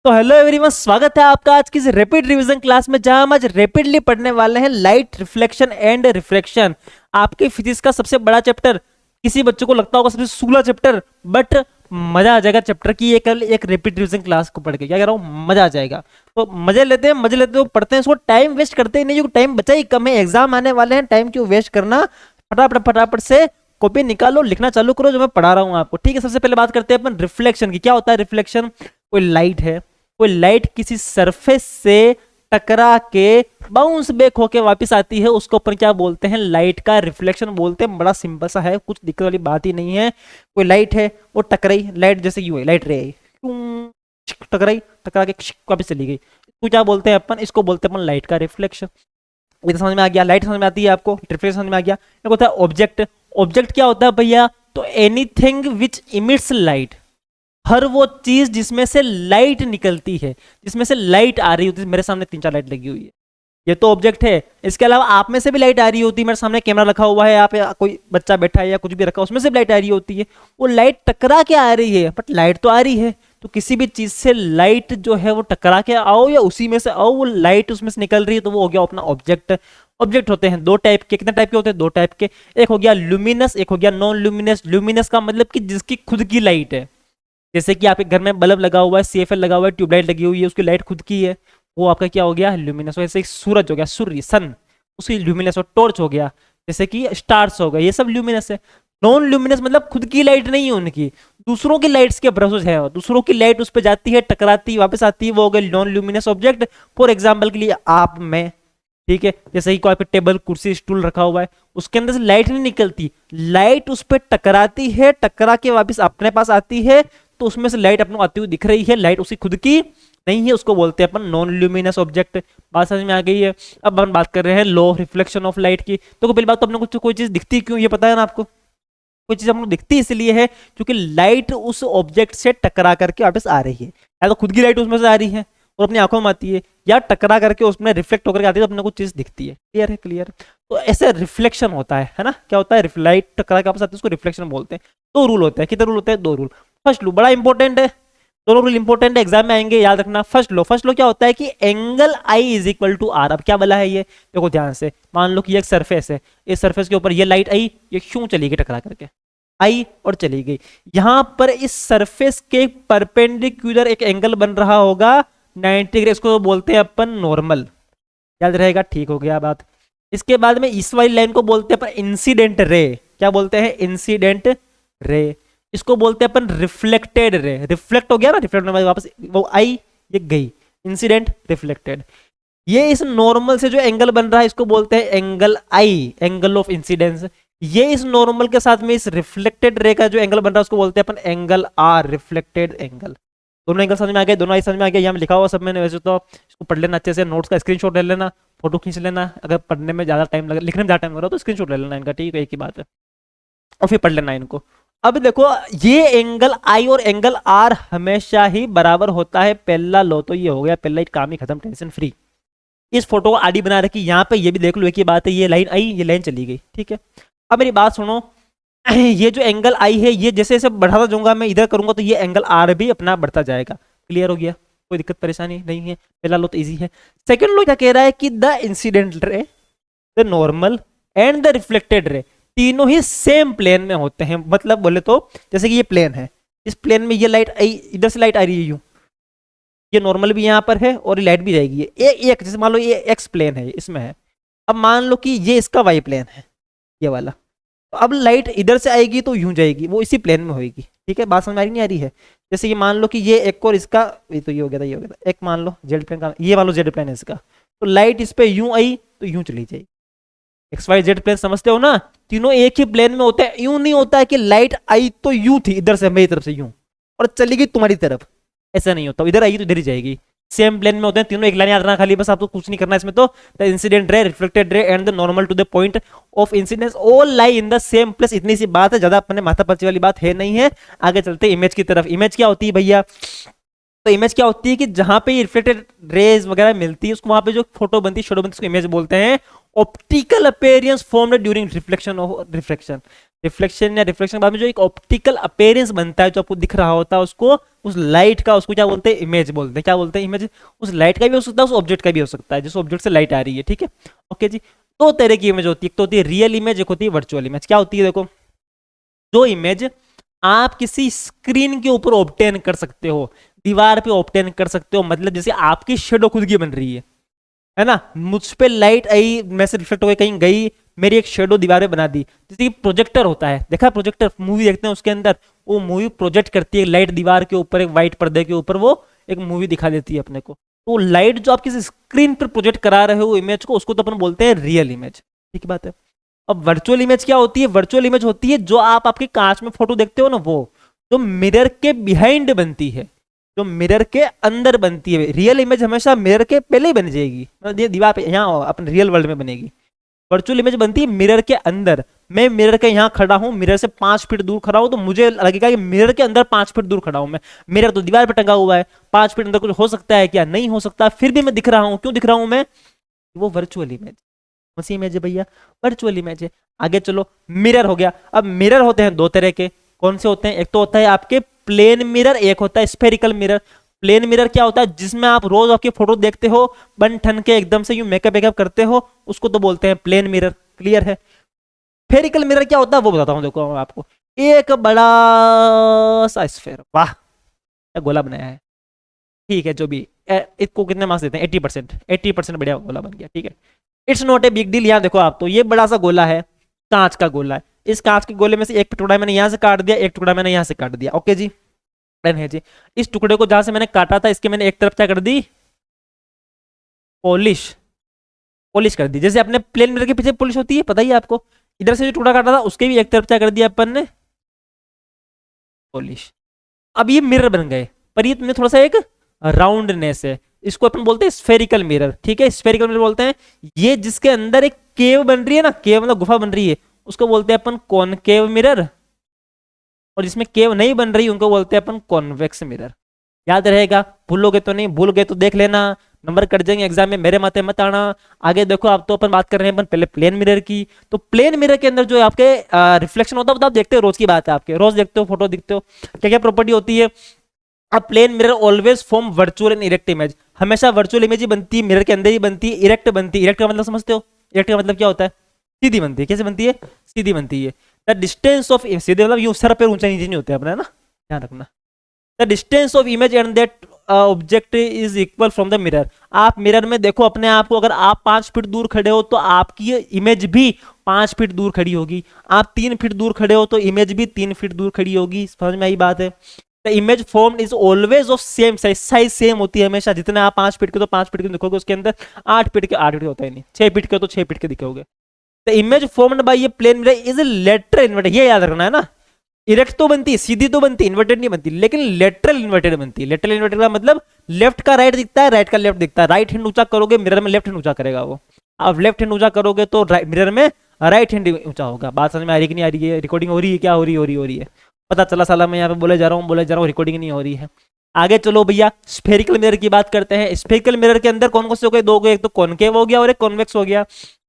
तो hello everyone, स्वागत है आपका आज की इस रैपिड रिवीजन क्लास में, जहां हम आज रैपिडली पढ़ने वाले हैं लाइट रिफ्लेक्शन एंड रिफ्रैक्शन। आपके फिजिक्स का सबसे बड़ा चैप्टर, किसी बच्चे को लगता होगा सबसे सूला चैप्टर, बट मजा आ जाएगा चैप्टर की एक रैपिड रिवीजन क्लास को पढ़ के। क्या कह रहा हूँ, मजा आ जाएगा। तो मजे लेते हैं, पढ़ते हैं इसको, टाइम वेस्ट करते ही नहीं, क्योंकि टाइम बचा ही कम है, एग्जाम आने वाले हैं, टाइम क्यों वेस्ट करना। फटाफट फटाफट से कॉपी निकालो, लिखना चालू करो जो मैं पढ़ा रहा हूँ आपको। ठीक है, सबसे पहले बात करते हैं अपन रिफ्लेक्शन की। क्या होता है रिफ्लेक्शन? कोई लाइट है, कोई लाइट किसी सरफेस से टकरा के बाउंस बैक होके वापस आती है, उसको अपन क्या बोलते हैं? लाइट का रिफ्लेक्शन बोलते हैं। बड़ा सिंपल सा है, कुछ दिक्कत वाली बात ही नहीं है। कोई लाइट है, वो टकराई, लाइट जैसे कि हुई, लाइट रे आई, टकराई, टकरा के वापस चली गई, तो क्या बोलते हैं अपन? इसको बोलते हैं अपन लाइट का रिफ्लेक्शन। ये तो समझ में आ गया, लाइट समझ में आती है आपको, रिफ्लेक्शन समझ में आ गया। एक होता है ऑब्जेक्ट। ऑब्जेक्ट क्या होता है भैया? तो एनीथिंग विच इमिट्स लाइट, हर वो चीज जिसमें से लाइट निकलती है, जिसमें से लाइट आ रही होती है। मेरे सामने 3-4 लाइट लगी हुई है, ये तो ऑब्जेक्ट है। इसके अलावा आप में से भी लाइट आ रही होती है, मेरे सामने कैमरा रखा हुआ है, यहाँ पे कोई बच्चा बैठा है या कुछ भी रखा, उसमें से भी लाइट आ रही होती है। वो लाइट टकरा के आ रही है, बट लाइट तो आ रही है। तो किसी भी चीज से लाइट जो है वो टकरा के आओ या उसी में से आओ, वो लाइट उसमें से निकल रही है, तो वो हो गया अपना ऑब्जेक्ट। ऑब्जेक्ट होते हैं दो टाइप के। कितने टाइप के होते हैं? दो टाइप के। एक हो गया ल्यूमिनस, एक हो गया नॉन ल्यूमिनस। ल्यूमिनस का मतलब कि जिसकी खुद की लाइट है, जैसे कि आपके घर में बल्ब लगा हुआ है, सीएफएल लगा हुआ है, ट्यूबलाइट लगी हुई है, उसकी लाइट खुद की है, वो आपका क्या हो गया? ल्यूमिनस। वैसे एक सूरज हो गया, सूर्य, सन, उसकी ल्यूमिनस। और टॉर्च हो गया, जैसे कि स्टार्स हो गए, ये सब ल्यूमिनस है। नॉन ल्यूमिनस मतलब खुद की लाइट नहीं है उनकी, दूसरों की लाइट्स के ब्रशेस है, दूसरों की लाइट उस पर जाती है, टकराती है, वापस आती है, वो हो गए non luminous object. For example के लिए आप, मैं, ठीक है, जैसे कि कोई पे टेबल, कुर्सी, स्टूल रखा हुआ है, उसके अंदर से लाइट नहीं निकलती, लाइट उस पर टकराती है, टकरा के वापस अपने पास आती है, तो उसमें से लाइट अपने को आती हुई दिख रही है, लाइट उसकी खुद की नहीं है, उसको बोलते हैं अपन नॉन ल्यूमिनस ऑब्जेक्ट। बात समझ में आ गई है? अब हम बात कर रहे हैं law of reflection of light की। तो पहली बात तो अपने को कोई चीज दिखती क्यों, ये पता है ना आपको? कोई चीज हमको दिखती इसलिए है क्योंकि लाइट उस ऑब्जेक्ट से टकरा करके वापस आ रही है। या तो खुद की लाइट उसमें से आ रही है और अपनी आंखों में आती है, या टकरा करके उसमें रिफ्लेक्ट होकर आती है, तो अपने को चीज दिखती है। क्लियर है? क्लियर। तो ऐसे रिफ्लेक्शन होता है ना? क्या होता है? लाइट टकरा के वापस आती है, उसको रिफ्लेक्शन बोलते हैं। दो रूल होते हैं। कितने रूल होते हैं? दो रूल। फर्स्ट लॉ बड़ा इंपॉर्टेंट है, दोनों रूल इंपॉर्टेंट है, एग्जाम में आएंगे, याद रखना। फर्स्ट लॉ क्या होता है कि angle i is equal to r. अब क्या बोला है ये? देखो ध्यान से, मान लो कि ये एक सरफेस है, इस सरफेस के ऊपर ये लाइट आई, ये क्यों चली गई? टकरा करके आई और चली गई। यहां पर इस सरफेस के परपेंडिकुलर एक एंगल बन रहा होगा 90 डिग्री, इसको बोलते हैं अपन नॉर्मल। याद रहेगा? ठीक हो गया बात। इसके बाद में इस वाली लाइन को बोलते हैं अपन इंसिडेंट रे। क्या बोलते हैं? Incident ray. इसको बोलते हैं अपन रिफ्लेक्टेड रे। रिफ्लेक्ट हो गया ना, रिफ्लेक्ट वापस वो आई, ये गई, इंसिडेंट, रिफ्लेक्टेड। ये इस नॉर्मल से जो एंगल बन रहा है, इसको बोलते हैं angle I, angle of incidence. ये इस नॉर्मल के साथ में इस रिफ्लेक्टेड रे का जो एंगल बन रहा है, उसको बोलते हैं अपन एंगल आर, रिफ्लेक्टेड एंगल। दोनों एंगल समझ में आ गए? दोनों आई समझ में आ गया? यहाँ में लिखा हुआ सब मैंने, वैसे तो इसको पढ़ लेना अच्छे से, नोट्स का स्क्रीनशॉट ले लेना, फोटो खींच लेना। अगर पढ़ने में ज्यादा टाइम लगे, लिखने में ज्यादा टाइम लग रहा हो तो स्क्रीनशॉट ले लेना इनका, ठीक है, एक ही बात है, और फिर पढ़ लेना इनको। अब देखो, ये एंगल आई और एंगल आर हमेशा ही बराबर होता है। पहला लो तो ये हो गया, पहला काम ही खत्म, टेंशन फ्री। इस फोटो को आडी बना रखी, यहाँ पे ये भी देख लो, एक ही बात है, ये लाइन आई, ये लाइन चली गई, ठीक है। अब मेरी बात सुनो, ये जो एंगल आई है, ये जैसे जैसे बढ़ाता जाऊंगा मैं, इधर करूंगा तो ये एंगल आर भी अपना बढ़ता जाएगा। क्लियर हो गया? कोई दिक्कत परेशानी नहीं है? पहला लो तो इजी है। सेकंड लो क्या कह रहा है कि द इंसिडेंट रे, the normal and the reflected ray, तीनों ही सेम प्लेन में होते हैं। मतलब बोले तो जैसे कि ये प्लेन है, इस प्लेन में ये लाइट आई, इधर से लाइट आ रही है यूं, ये नॉर्मल भी यहाँ पर है और ये लाइट भी जाएगी। ये एक जैसे मान लो ये एक्स प्लेन है, इसमें है। अब मान लो कि ये इसका वाई प्लेन है, ये वाला, तो अब लाइट इधर से आएगी तो यूं जाएगी, वो इसी प्लेन में होगी। ठीक है, बात समझ में आ रही नहीं आ रही है? जैसे ये मान लो कि ये एक और इसका, ये तो ये हो गया था, ये हो गया था, एक मान लो जेड प्लेन का, ये मान लो जेड प्लेन है इसका, तो लाइट इस पे यूं आई तो यूं चली जाएगी। एक्स वाई जेड प्लेन समझते हो ना? तीनों एक ही प्लेन में होते हैं। यूं नहीं होता है कि लाइट आई तो यूं थी इधर से, मेरी तरफ से यूं, और चली गई तुम्हारी तरफ, ऐसा नहीं होता। इधर आई तो इधर ही जाएगी, सेम प्लेन में होते हैं तीनों। एक लाइन याद रखना खाली, बस आपको कुछ नहीं करना इसमें। तो the incident ray, reflected ray and the normal to the point of incidence all lie in the same place. इतनी सी बात है, ज्यादा अपने माथा पर्ची वाली बात है नहीं है। आगे चलते इमेज की तरफ। इमेज क्या होती है भैया? तो इमेज क्या होती है कि जहां पे रिफ्लेक्टेड रेज वगैरह मिलती है उसको वहां पे जो फोटो बनती है, शेडो बनती है, उसको इमेज बोलते हैं। Optical appearance formed during reflection of reflection, reflection या रिफ्लेक्शन बाद में जो एक ऑप्टिकल अपीयरेंस बनता है जो आपको दिख रहा होता है उसको, उस लाइट का, उसको क्या बोलते हैं, इमेज बोलते हैं। क्या बोलते हैं, इमेज। उस लाइट का भी हो सकता है, उस ऑब्जेक्ट का भी हो सकता है, जिस ऑब्जेक्ट से लाइट आ रही है, ठीक है। ओके जी। दो तरह की इमेज होती है, एक तो होती है रियल इमेज, एक होती है वर्चुअल इमेज। क्या होती है, देखो, जो इमेज आप किसी स्क्रीन के ऊपर ऑब्टेन कर सकते हो, दीवार पे ऑब्टेन कर सकते हो, मतलब जैसे आपकी शेडो खुद की बन रही है ना, मुझ पे लाइट आई, मैं से रिफ्लेक्ट होकर कहीं गई, मेरी एक शेडो दीवार पे बना दी। जैसे कि प्रोजेक्टर होता है, देखा प्रोजेक्टर, मूवी देखते हैं उसके अंदर, वो मूवी प्रोजेक्ट करती है लाइट दीवार के ऊपर, एक व्हाइट पर्दे के ऊपर वो एक मूवी दिखा देती है अपने को। तो लाइट जो आप किसी स्क्रीन पर प्रोजेक्ट करा रहे हो इमेज को, उसको तो अपन बोलते हैं रियल इमेज, ठीक बात है। अब वर्चुअल इमेज क्या होती है, वर्चुअल इमेज होती है जो आप आपके कांच में फोटो देखते हो ना, वो जो मिरर के बिहाइंड बनती है, जो मिरर के अंदर बनती है। रियल इमेज हमेशा मिरर के पहले ही बन जाएगी, मतलब ये दीवार पे यहाँ अपने रियल वर्ल्ड में बनेगी। वर्चुअल इमेज बनती है मिरर के अंदर। मैं मिरर के यहाँ खड़ा हूँ, मिरर से 5 फीट दूर खड़ा हूँ, तो मुझे लगेगा कि मिरर के अंदर 5 फीट दूर खड़ा हूँ मैं। मिरर तो दीवार पे टंगा हुआ है, 5 फीट अंदर कुछ हो सकता है क्या, नहीं हो सकता, फिर भी मैं दिख रहा हूँ। क्यों दिख रहा हूँ मैं, वो वर्चुअल इमेज। कौन सी इमेज है भैया, वर्चुअल इमेज है। आगे चलो, मिरर हो गया। अब मिरर होते हैं दो तरह के, कौन से होते हैं, एक तो होता है आपके प्लेन मिरर, एक होता है स्फेरिकल मिरर। प्लेन मिरर क्या होता है, जिसमें आप रोज आपकी फोटो देखते हो, बन ठन के एकदम से यूं मेकअप वेकअप करते हो, उसको तो बोलते हैं प्लेन मिरर। क्लियर है। स्फेरिकल मिरर क्या होता है वो बताता हूं, देखो आपको, एक बड़ा सा स्फेयर, वाह क्या गोला बनाया है, ठीक है, जो भी इसको कितने मार्क्स देते हैं, 80%, 80% बढ़िया गोला बन गया, ठीक है। It's not a big deal. यहाँ देखो आप, तो ये बड़ा सा गोला है, कांच का गोला है। इस कांच के गोले में से एक टुकड़ा मैंने यहाँ से काट दिया, एक टुकड़ा मैंने यहाँ से काट दिया, ओके जी, डन है जी। इस टुकड़े को जहां से मैंने काटा था, इसके मैंने एक तरफ क्या कर दी, पॉलिश, पॉलिश कर दी। जैसे अपने प्लेन मिरर के पीछे पॉलिश होती है, पता ही है आपको। इधर से जो टुकड़ा काटा था उसके भी एक तरफ क्या कर दिया अपन ने, पॉलिश। अब ये मिरर बन गए, पर ये तुमने थोड़ा सा एक राउंडनेस है, इसको अपन बोलते हैं स्फेरिकल मिरर, ठीक है, स्फेरिकल मिरर बोलते हैं। ये जिसके अंदर एक केव बन रही है ना, केव मतलब गुफा बन रही है, उसको बोलते हैं अपन कॉनकेव मिरर। और जिसमें केव नहीं बन रही उनको बोलते हैं अपन कॉन्वेक्स मिरर। याद रहेगा, भूलोगे तो नहीं, भूल गए तो देख लेना, नंबर कट जाएंगे एग्जाम में, मेरे माथे मत आना। आगे देखो, आप तो अपन बात कर रहे हैं अपन पहले प्लेन मिरर की। तो प्लेन मिरर के अंदर जो आपके रिफ्लेक्शन होता है, आप देखते हो, रोज की बात है, आपके रोज देखते हो, फोटो दिखते हो, क्या क्या प्रॉपर्टी होती है। अब plane mirror always form virtual and erect image, हमेशा वर्चुअल इमेज ही बनती है, मिरर के अंदर ही बनती है, इरेक्ट बनती है। इरेक्ट का मतलब समझते हो, इरेक्ट का मतलब क्या होता है, सीधी बनती है। कैसे बनती है, सीधी बनती है। द डिस्टेंस ऑफ, सीधे मतलब यूं सर पे ऊंचा नीचे नहीं होते अपना, है ना, ध्यान रखना। The distance of image and that object is equal from the mirror. आप मिरर में देखो अपने आप को, अगर आप 5 फीट दूर खड़े हो तो आपकी इमेज भी 5 फीट दूर खड़ी होगी। आप 3 फीट दूर खड़े हो तो इमेज भी 3 फीट दूर खड़ी होगी। समझ में आई बात है। The image form is always of same size, size same होती है हमेशा। जितने आप 5 फीट के तो 5 फीट के दिखोगे, उसके अंदर 8 फीट के 8 फीट होता है नहीं, 6 फीट के तो 6 फीट के दिखोगे। द इमेज फॉर्म्ड बाय ये plane mirror is lateral inverted, ये याद रखना है ना। इरेक्ट तो बनती है, सीधी तो बनती है, इन्वर्टेड नहीं बनती, लेकिन लेटरल इन्वर्टेड बनती है। लेटरल इन्वर्टेड का मतलब लेफ्ट का राइट दिखता है, राइट का लेफ्ट दिखता है। राइट हैंड ऊंचा करोगे मिरर में, लेफ्ट हैंड ऊंचा करेगा वो। अब लेफ्ट हैंड ऊंचा करोगे तो मिरर में राइट हैंड ऊंचा होगा। बात समझ में आ रही कि नहीं आ रही है, रिकॉर्डिंग हो रही है, क्या हो रही है, पता चला साला मैं यहाँ पे बोले जा रहा हूँ, रिकॉर्डिंग नहीं हो रही है। आगे चलो भैया, स्फेरिकल मिरर की बात करते हैं। स्फेरिकल मिरर के अंदर कौन कौन से हो गए, दो गए, एक तो कॉनकेव हो गया और एक कॉन्वेक्स हो गया।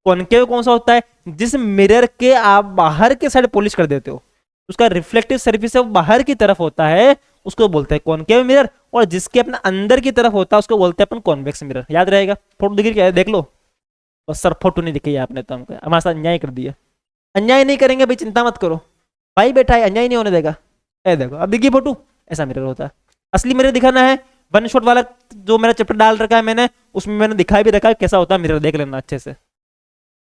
कॉनकेव कौन सा होता है, जिस मिरर के आप बाहर के साइड पॉलिश कर देते हो, उसका रिफ्लेक्टिव सर्फेस है वो बाहर की तरफ होता है, उसको बोलते हैं कॉनकेव मिरर। और जिसके अपना अंदर की तरफ होता है उसको बोलते हैं अपन कॉन्वेक्स मिरर। याद रहेगा, फोटो दिख रही है, देख लो बस। सर फोटो नहीं दिखाई आपने तो हमको, हमारे साथ अन्याय कर दिया। अन्याय नहीं करेंगे भाई, चिंता मत करो, भाई बैठा है, अन्याय नहीं होने देगा। ए देखो अब दिखी फोटो, ऐसा मिरर होता है। असली मिरर दिखाना है, वन शॉट वाला जो मेरा चैप्टर डाल रखा है मैंने, उसमें मैंने दिखा भी रखा है कैसा होता है मिरर, देख लेना अच्छे से।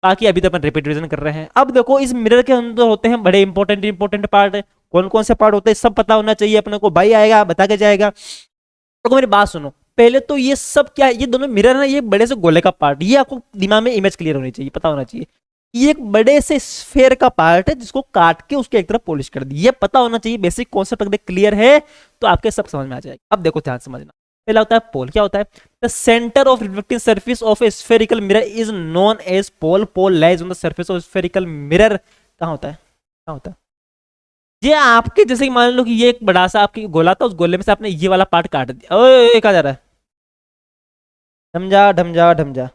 बाकी अभी तो अपन रिपीट रिवीजन कर रहे हैं। अब देखो, इस मिरर के अंदर होते हैं बड़े इंपॉर्टेंट पार्ट है। कौन कौन से पार्ट होते हैं सब पता होना चाहिए अपने को। भाई आएगा बता के जाएगा। तो मेरी बात सुनो, पहले तो ये सब क्या है, ये दोनों मिरर है ना, ये बड़े से गोले का पार्ट, ये आपको दिमाग में इमेज क्लियर होनी चाहिए, पता होना चाहिए। ये एक बड़े से स्फेयर का पार्ट है जिसको काट के उसके एक तरफ पॉलिश कर दी, ये पता होना चाहिए। बेसिक कॉन्सेप्ट अगर क्लियर है तो आपके सब समझ में आ जाएगा। अब देखो ध्यान समझना, पहला होता है पोल। क्या होता है, the centre of reflecting surface of a spherical mirror is known as pole. Pole lies on the surface of spherical mirror. कहाँ होता है, कहाँ होता है, ये आपके जैसे कि मान लो कि ये एक बड़ा सा आपकी गोला था, उस गोले में से आपने ये वाला पार्ट काट दिया। ओए कहा जा रहा है, ढमजा ढमजा ढमजा।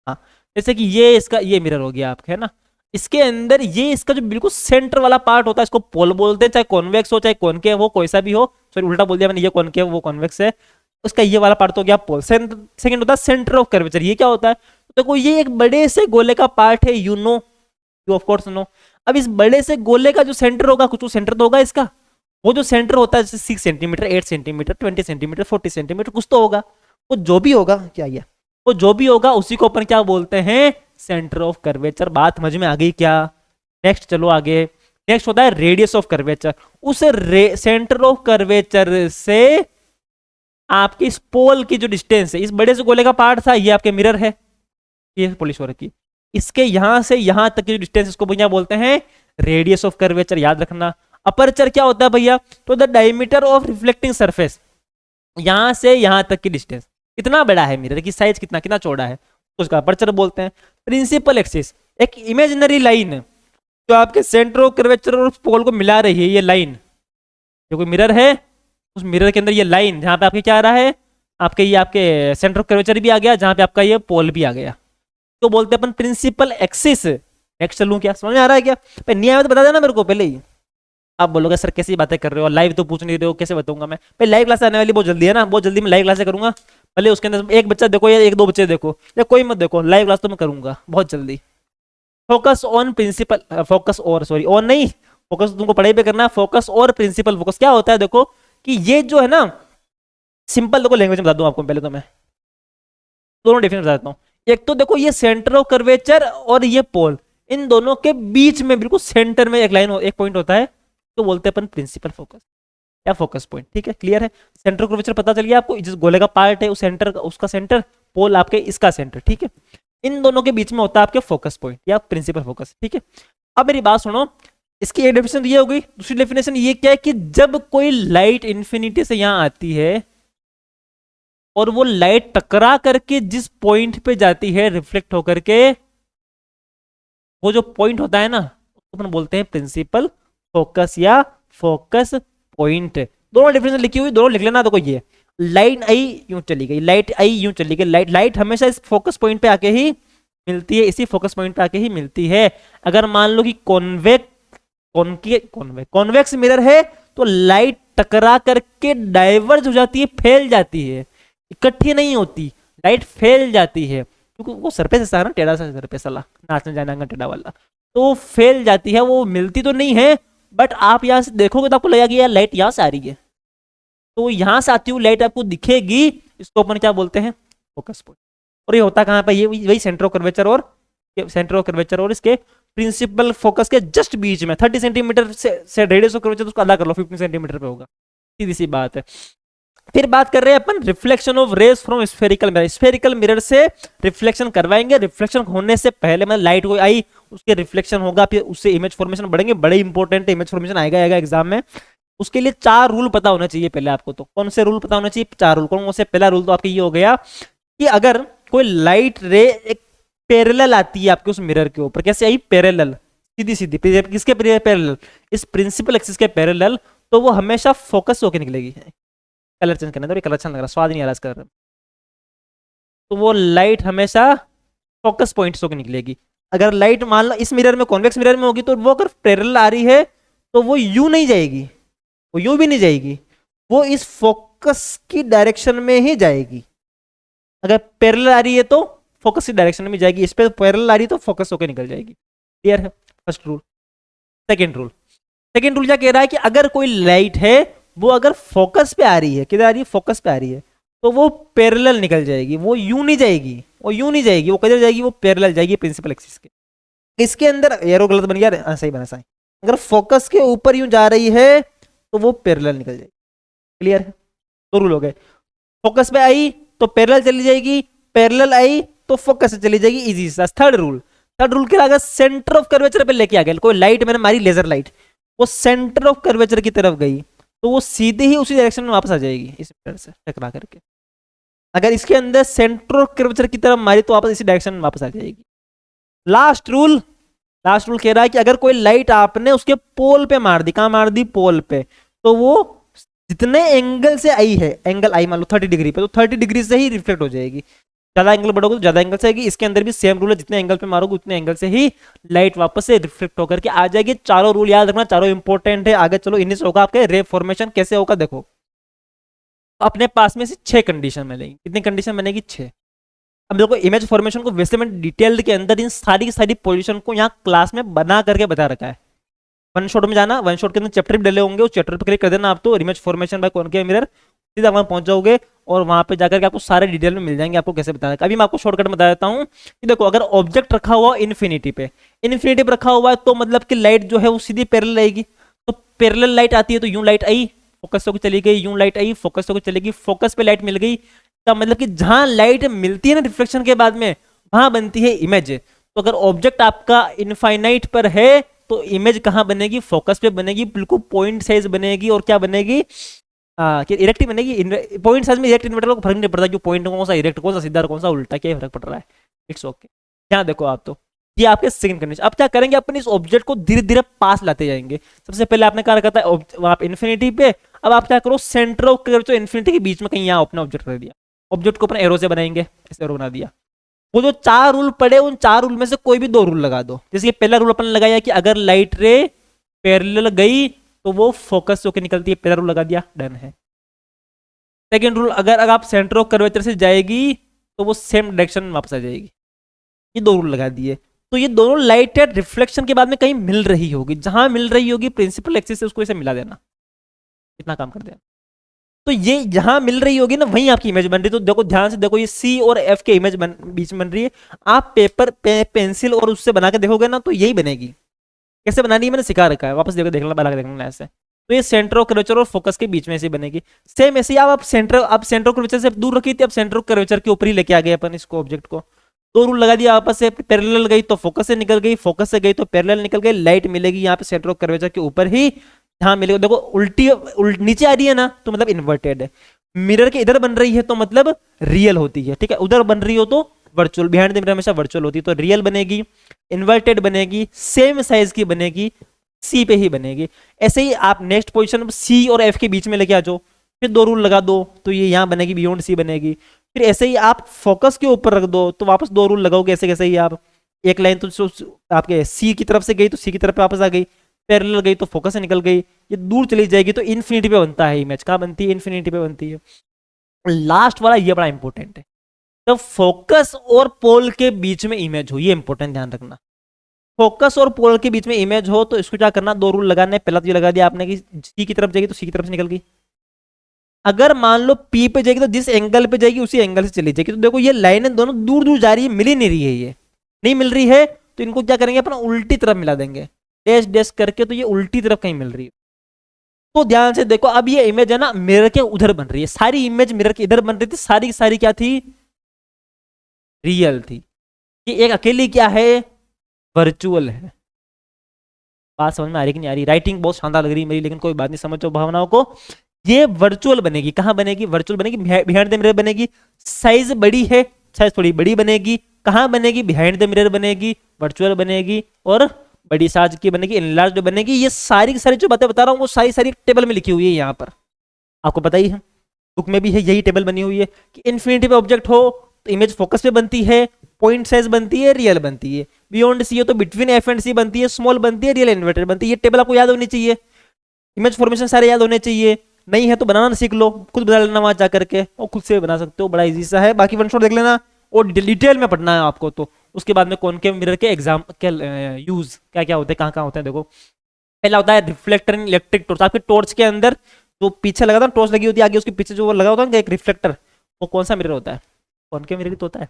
हाँ, जैसे कि ये इसका ये मिरर हो गया आपके, है ना। इसके अंदर ये इसका जो बिल्कुल सेंटर वाला पार्ट होता है, इसको पोल बोलते हैं, चाहे कॉन्वेक्स हो चाहे कॉनकेव हो, कोई सा भी हो। सॉरी उल्टा बोल दिया मैंने, ये कॉनकेव वो कॉन्वेक्स है। उसका ये वाला पार्ट तो गया पोल। सेकंड होता है सेंटर ऑफ कर्वेचर। ये क्या होता है? तो देखो ये एक बड़े से गोले का पार्ट है, you know, you of course know. अब इस बड़े से गोले का जो सेंटर होगा, कुछ सेंटर तो होगा इसका। वो जो सेंटर होता है जैसे 6 सेंटीमीटर, 8 सेंटीमीटर, 20 सेंटीमीटर, 40 सेंटीमीटर, कुछ तो होगा। वो जो भी होगा, क्या ये, वो जो भी होगा उसी को अपन क्या बोलते हैं? Centre of curvature. बात समझ में आ गई क्या? नेक्स्ट चलो आगे। नेक्स्ट होता है रेडियस ऑफ कर्वेचर। उस सेंटर ऑफ कर्वेचर से आपकी इस पोल की जो डिस्टेंस है, इस बड़े से गोले का पार्ट था, ये आपके मिरर है, ये पॉलिश हो रखी, इसके यहां से यहां तक की जो डिस्टेंस, इसको भैया बोलते हैं रेडियस ऑफ कर्वेचर। याद रखना। अपर्चर क्या होता है भैया? तो the diameter of reflecting surface, यहां से यहां तक की डिस्टेंस, कितना बड़ा है मिरर की साइज, कितना कितना चौड़ा है, उसका अपर्चर बोलते हैं। प्रिंसिपल एक्सिस, एक इमेजिनरी लाइन जो आपके सेंटर ऑफ कर्वेचर और पोल को मिला रही है। ये लाइन, जो कोई मिरर है, उस मिरर के अंदर ये लाइन, जहां पे आपके क्या आ रहा है, आपके ये आपके सेंटर ऑफ कर्वेचर भी आ गया, जहां पे आपका ये पोल भी आ गया, तो बोलते हैं अपन प्रिंसिपल एक्सिस। नेक्स्ट चलूं क्या? समझ में आ रहा है क्या? नहीं आया तो बता देना मेरे को पहले ही। आप बोलोगे सर कैसी बातें कर रहे हो, लाइव तो पूछ नहीं रहे हो, कैसे बताऊंगा मैं? भाई लाइव क्लास आने वाली बहुत जल्दी है ना, बहुत जल्दी मैं लाइव क्लास करूंगा। भले उसके अंदर एक बच्चा देखो या एक दो बच्चे देखो या कोई मत देखो, लाइव क्लास तो मैं करूंगा बहुत जल्दी। फोकस ऑन प्रिंसिपल, फोकस और सॉरी ऑन नहीं, फोकस तुमको पढ़ाई पे करना है। फोकस और प्रिंसिपल फोकस क्या होता है? देखो कि ये जो है ना, सिंपल देखो लैंग्वेज में बता दूं आपको पहले तो मैं दोनों डिफरेंस बता देता हूँ। एक तो देखो ये सेंटर ऑफ कर्वेचर और ये पोल, इन दोनों के बीच में बिल्कुल सेंटर में एक लाइन एक पॉइंट होता है, तो बोलते हैं अपन प्रिंसिपल फोकस या फोकस पॉइंट। ठीक है, क्लियर है? सेंटर ऑफ कर्वेचर पता चल गया आपको, जिस गोले का पार्ट है उस सेंटर का, उसका सेंटर, पोल आपके इसका सेंटर। ठीक है, इन दोनों के बीच में होता है आपके फोकस पॉइंट या प्रिंसिपल फोकस। ठीक है, अब मेरी बात सुनो, इसकी एक डेफिनेशन ये हो गई। दूसरी डेफिनेशन ये क्या है कि जब कोई लाइट इंफिनिटी से यहां आती है और वो लाइट टकरा करके जिस पॉइंट पे जाती है रिफ्लेक्ट होकर के, वो जो पॉइंट होता है ना, उसको अपन बोलते हैं प्रिंसिपल फोकस या फोकस पॉइंट। दोनों डिफरेंस लिखी हुई, दोनों लिख लेना। देखो ये लाइट आई यूं चली गई, लाइट आई यूं चली गई, लाइट हमेशा इस फोकस पॉइंट पे आके ही मिलती है, इसी फोकस पॉइंट पे आके ही मिलती है। अगर मान लो कि कॉन्वेक्स मिरर है तो लाइट टकरा करके डाइवर्ज हो जाती है, फैल जाती है, इकट्ठी नहीं होती, लाइट फैल जाती है, क्योंकि वो सरफेस ऐसा है ना, टेढ़ा सा सरफेस वाला, नाचने जाना टेढ़ा वाला, तो फैल जाती है, वो मिलती तो नहीं है। बट आप यहां से देखोगे तो आपको लगेगा कि यार लाइट यहां से आ रही है, तो यहां से आती हुई लाइट आपको दिखेगी, इसको अपन क्या बोलते हैं? Focus point. और ये होता कहां पर? ये वही सेंटर ऑफ कर्वेचर और इसके प्रिंसिपल फोकस के जस्ट बीच में 30 सेंटीमीटर से रेडियस ऑफ कर्वेचर उसको अदा कर लो, 15 सेंटीमीटर पे होगा, सीधी सी बात है। फिर बात कर रहे हैं अपन reflection of rays from spherical mirror. Spherical mirror से रिफ्लेक्शन करवाएंगे। रिफ्लेक्शन होने से पहले मतलब लाइट को आई, उसके रिफ्लेक्शन होगा, फिर उससे इमेज फॉर्मेशन बढ़ेंगे। बड़े इंपॉर्टेंट इमेज फॉर्मेशन आएगा एग्जाम में। उसके लिए 4 रूल पता होना चाहिए पहले आपको। तो कौन से रूल पता होना चाहिए? 4 रूल। कौन से? पहला रूल तो आपके ये हो गया कि अगर कोई लाइट रे एक पैरेलल आती है आपके उस मिरर के ऊपर, कैसे आई? पैरेलल, सीधी सीधी। किसके पैरेलल? इस प्रिंसिपल एक्सिस के पैरेलल, तो वो हमेशा फोकस होकर निकलेगी। कलर चेंज करना, तो कलर अच्छा लग रहा, स्वाद नहीं आ रहा इस कलर। तो वो लाइट हमेशा फोकस पॉइंट से होकर निकलेगी। अगर लाइट मान लो इस मिरर में, कॉन्वेक्स मिरर में होगी, तो वो अगर पैरेलल आ रही है तो वो यू नहीं जाएगी, वो यू भी नहीं जाएगी, वो इस फोकस की डायरेक्शन में ही जाएगी। अगर पैरेलल आ रही है तो फोकस की डायरेक्शन में जाएगी, इस पे पैरेलल आ रही है तो फोकस होकर निकल जाएगी। क्लियर है? First rule. सेकेंड रूल क्या कह रहा है कि अगर कोई लाइट है, वो अगर फोकस पे आ रही है, किधर आ रही है? फोकस पे आ रही है, तो वो पैरेलल निकल जाएगी, वो यूं नहीं जाएगी, वो किधर जाएगी? वो पैरेलल जाएगी प्रिंसिपल एक्सिस के। इसके अंदर एरो गलत बन गया, सही बना, सही। अगर फोकस के ऊपर यूं जा रही है तो वो पैरेलल निकल जाएगी। क्लियर है? 2 रूल हो गए। फोकस पे आई तो पैरेलल चली जाएगी, पैरेलल आई तो फोकस से चली जाएगी, इजी सा। थर्ड रूल क्या लगा? सेंटर ऑफ कर्वेचर पे लेके आ गया। कोई लाइट मैंने मारी, लेजर लाइट, वो सेंटर ऑफ कर्वेचर की तरफ गई, तो वो सीधे ही उसी डायरेक्शन में वापस आ जाएगी, इस मिरर से टकरा करके। अगर इसके अंदर सेंटर ऑफ कर्वेचर की तरफ मारी तो वापस इसी डायरेक्शन में वापस आ जाएगी। लास्ट रूल, लास्ट रूल कह रहा है कि अगर कोई लाइट आपने उसके पोल पे मार दी, कहाँ मार दी, पोल पे, तो वो जितने एंगल से आई है, एंगल आई मान लो 30 डिग्री पे, तो 30 डिग्री से ही रिफ्लेक्ट हो जाएगी। ज्यादा एंगल बढ़ोगे तो ज्यादा एंगल से आएगी। इसके अंदर भी सेम रूल है, जितने एंगल पे मारोगे उतने एंगल से ही लाइट वापस से रिफ्लेक्ट होकर के आ जाएगी। चारों रूल याद रखना, चारों इंपॉर्टेंट है। आगे चलो, इन्हीं से होगा आपके रे फॉर्मेशन कैसे होगा देखो। अपने पास में से 6 कंडीशन मिलेगी। कितनी कंडीशन बनेगी, 6। अब देखो इमेज फॉर्मेशन को वैसे मैं डिटेल्ड के अंदर इन सारी की सारी पोजीशन को यहाँ क्लास में बना करके बता रखा है। वन शॉट में जाना, वन शॉट के अंदर चैप्टर भी डले होंगे, उस चैप्टर पर क्लिक कर देना आप, तो image formation by concave mirror, सीधा वहां पहुंच जाओगे और वहां पे जाकर के आपको सारे डिटेल में मिल जाएंगे आपको कैसे बताना है। अभी मैं आपको शॉर्टकट बता देता हूँ कि देखो, अगर ऑब्जेक्ट रखा हुआ इन्फिनिटी पे, इन्फिनिटी पे रखा हुआ है, तो मतलब कि लाइट जो है वो सीधी पैरेलल आएगी। तो पैरेलल लाइट आती है तो यूं लाइट आई, फोकस होकर चली गई, यूं लाइट आई, फोकस होकर चलेगी, फोकस पे लाइट मिल गई, का मतलब कि जहां लाइट मिलती है ना रिफ्लेक्शन के बाद में, वहां बनती है इमेज। तो अगर ऑब्जेक्ट आपका इनफाइनाइट पर है तो इमेज कहां बनेगी, फोकस पे बनेगी, बिल्कुल पॉइंट साइज बनेगी। और क्या बनेगी, इरेक्ट ही बनेगी। पॉइंट साइज में इरेक्ट इन्वर्टर को फर्क नहीं पड़ता कि पॉइंट कौन सा इरेक्ट, कौन सा सीधा, कौन सा उल्टा, क्या फर्क पड़ रहा है, इट्स ओके। यहाँ देखो आप, तो ये आपके सेकंड कंडीशन। अब क्या करेंगे, अपन इस ऑब्जेक्ट को धीरे धीरे पास लाते जाएंगे। सबसे पहले आपने क्या रखा था आप इन्फिनिटी पे, अब आप क्या करो, सेंटर ऑफ कर्वेचर इन्फिनिटी के बीच में कहीं यहाँ अपना ऑब्जेक्ट रख दिया। ऑब्जेक्ट को अपन एरो से बनाएंगे, ऐसे एरो बना दिया। वो जो 4 रूल पड़े, उन 4 रूल में से कोई भी 2 रूल लगा दो। जैसे पहला रूल अपन लगाया कि अगर लाइट रे पैरेलल गई तो वो फोकस होकर निकलती है, पहला रूल लगा दिया, डन है। सेकेंड रूल, अगर आप सेंटर ऑफ कर्वेचर से जाएगी तो वो सेम डायरेक्शन में वापस आ जाएगी। ये 2 रूल लगा दिए। तो ये दोनों लाइट एट रिफ्लेक्शन के बाद में कहीं मिल रही होगी, जहां मिल रही होगी प्रिंसिपल एक्सिस से उसको इसे मिला देना, इतना काम कर देना। तो ये जहां मिल रही होगी ना, वहीं आपकी इमेज बन रही। तो देखो ध्यान से देखो, ये सी और एफ के इमेज बीच में बन रही है। आप पेपर पेंसिल और उससे बना के देखोगे ना, तो यही बनेगी। कैसे बनानी है मैंने सिखा रखा है, वापस देखो, देखना बना के देखना ऐसे। तो ये सेंटर ऑफ कर्वेचर और फोकस के बीच में ऐसे बनेगी। सेम ऐसे ही आप सेंटर ऑफ कर्वेचर से दूर रखी थी, अब सेंटर ऑफ कर्वेचर के ऊपर ही लेके आ गए अपन इसको, ऑब्जेक्ट को। 2 रूल लगा दिया आपस से, पैरेलल गई तो फोकस से निकल गई, फोकस से गई तो पैरेलल निकल गई, लाइट मिलेगी यहाँ पे सेंटर ऑफ कर्वेचर के ऊपर ही, हाँ मिलेगा। देखो उल्टी नीचे आ रही है ना, तो मतलब इन्वर्टेड है। मिरर के इधर बन रही है तो मतलब रियल होती है, ठीक है। उधर बन रही हो तो वर्चुअल, बिहाइंड द मिरर हमेशा वर्चुअल होती है। तो रियल बनेगी, इन्वर्टेड बनेगी, सेम साइज की बनेगी, सी पे ही बनेगी। ऐसे ही आप नेक्स्ट पोजीशन सी और एफ के बीच में लेके आ जाओ, फिर 2 रूल लगा दो तो ये यहाँ बनेगी, बियॉन्ड सी बनेगी। फिर ऐसे ही आप फोकस के ऊपर रख दो तो वापस 2 रूल लगाओगे, ऐसे कैसे ही आप एक लाइन तो आपके सी की तरफ से गई तो सी की तरफ वापस आ गई, पैरेलल गई तो फोकस से निकल गई, ये दूर चली जाएगी तो इन्फिनिटी पे बनता है इमेज। कहाँ बनती है, इन्फिनिटी पे बनती है। लास्ट वाला ये बड़ा इंपॉर्टेंट है, तो फोकस और पोल के बीच में इमेज हो, ये इंपॉर्टेंट ध्यान रखना। फोकस और पोल के बीच में इमेज हो तो इसको क्या करना, 2 रूल लगाने। पहला तो ये लगा दिया आपने कि सी की तरफ जाएगी तो सी की तरफ से निकल गई। अगर मान लो पी पे जाएगी तो जिस एंगल पे जाएगी उसी एंगल से चली जाएगी। तो देखो ये लाइनें दोनों दूर दूर जा रही है, मिल ही नहीं रही है, ये नहीं मिल रही है तो इनको क्या करेंगे, अपना उल्टी तरफ मिला देंगे, डैश डैश करके, तो ये उल्टी तरफ कहीं मिल रही है। तो ध्यान से देखो, अब ये इमेज है ना मिरर के उधर बन रही है, सारी इमेज मिरर के इधर बन रही थी, सारी की सारी क्या थी, रियल थी। ये एक अकेली क्या है, वर्चुअल है। बात समझ में आ रही कि नहीं आ रही, राइटिंग बहुत शानदार लग रही है मेरी, लेकिन कोई बात नहीं, समझो भावनाओं को। ये वर्चुअल बनेगी, कहां बनेगी, वर्चुअल बनेगी, बिहाइंड द मिरर बनेगी। साइज बड़ी है, साइज थोड़ी बड़ी बनेगी, कहां बनेगी, बिहाइंड द मिरर बनेगी, वर्चुअल बनेगी, और बड़ी साइज की बनेगी, इनलार्ज बनेगी। ये सारी की सारी जो बातें बता रहा हूँ वो सारी सारी टेबल में लिखी हुई है, यहाँ पर आपको पता ही है, बुक में भी है, यही टेबल बनी हुई है कि इन्फिनिटी पे ऑब्जेक्ट हो तो इमेज फोकस पे बनती है, पॉइंट साइज बनती है, रियल बनती है। बियॉन्ड सी हो तो बिटवीन एफ एंड सी बनती है, स्मॉल बनती है, रियल इन्वर्टेड बनती है। ये टेबल आपको याद होनी चाहिए, इमेज फॉर्मेशन सारे याद होने चाहिए। नहीं है तो बनाना सीख लो, खुद बना लेना वहां जा करके, और खुद से बना सकते हो, बड़ा इजी सा है। बाकी वन शॉट देख लेना, और डिटेल में पढ़ना है आपको। तो उसके बाद में कॉनकेव मिरर के एग्जाम के यूज क्या क्या होते हैं, कहाँ कहाँ होते हैं, देखो पहला होता है रिफ्लेक्टर इन इलेक्ट्रिक टॉर्च। आपके टॉर्च के अंदर जो पीछे लगा था टॉर्च लगी होती है, आगे उसके पीछे जो वो लगा होता है एक रिफ्लेक्टर, वो कौन सा मिरर होता है, कॉनकेव मिरर तो होता है।